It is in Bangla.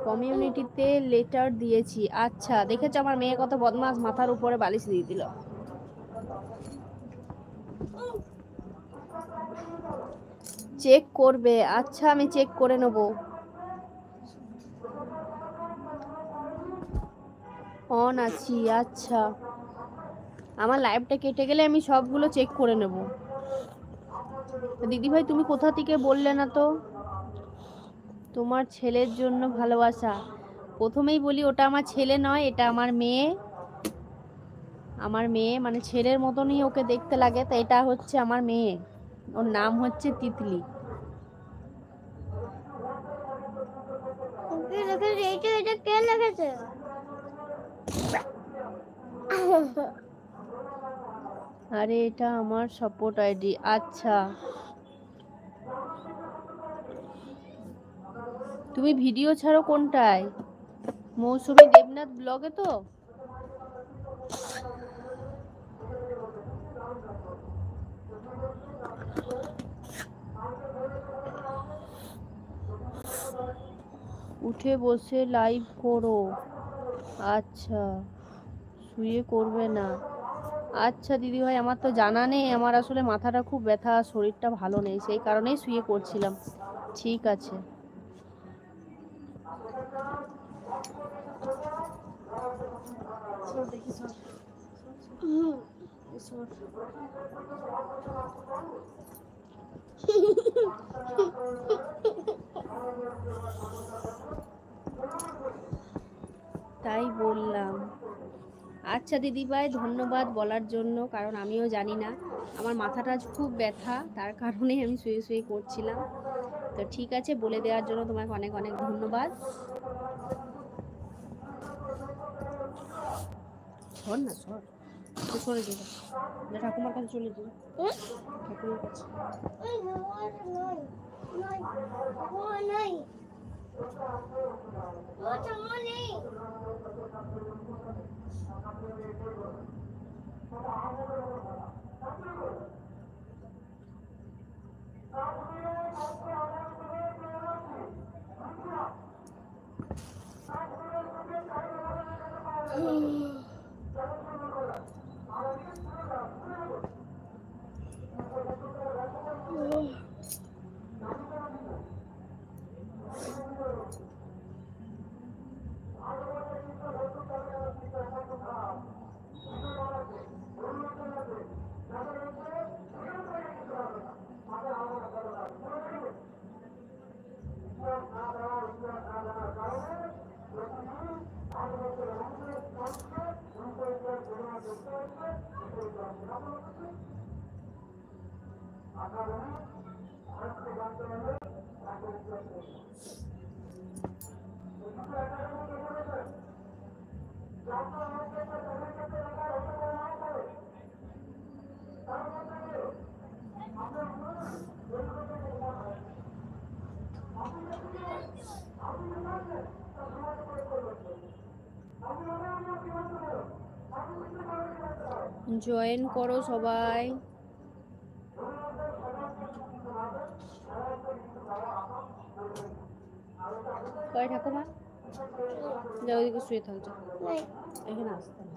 কমিউনিটিতে লেটার দিয়েছি। আচ্ছা, দেখেছো আমার মেয়ে কত বদমাস, মাথার উপরে বালিশ দিয়ে দিল। চেক করবে? আচ্ছা, আমি চেক করে নেব। অন আছি। আচ্ছা, আমার লাইভটা কেটে গেলে আমি সবগুলো চেক করে নেব। দিদি ভাই তুমি কোথা থেকে বললে না তো? তোমার ছেলের জন্য ভালোবাসা। প্রথমেই বলি ওটা আমার ছেলে নয়, এটা আমার মেয়ে। আমার মেয়ে মানে ছেলের মতনই ওকে দেখতে লাগে, তো এটা হচ্ছে আমার মেয়ে। ওর নাম হচ্ছে তিতলি। এটা কে লিখেছে? আরে এটা আমার সাপোর্ট আইডি। আচ্ছা, তুমি ভিডিও ছাড়ো কোনটায়? মৌসুমী দেবনাথ ব্লগে তো? উঠে বসে লাইভ করো। আচ্ছা, শুয়ে করবে না। আচ্ছা দিদি ভাই, আমার তো জানা নেই, আমার আসলে মাথাটা খুব ব্যথা, শরীরটা ভালো নেই, সেই কারণেই শুয়ে করছিলাম। ঠিক আছে। তাই বললাম। আচ্ছা দিদি ভাই, ধন্যবাদ বলার জন্য, কারণ আমিও জানি না, আমার মাথাটা খুব ব্যথা, তার কারণেই আমি শুয়ে শুয়ে করছিলাম। তো ঠিক আছে, বলে দেওয়ার জন্য তোমাকে অনেক অনেক ধন্যবাদ। শোন না, শোন, তুই সরে যা, ঠাকুমার কাছে চলে যা। ঠাকুমার কাছে। জয়েন করো সবাই। কয় ঠাকুমা, যাও ওইদিকে শুয়ে থাক, যাও, এখানে আসতে না।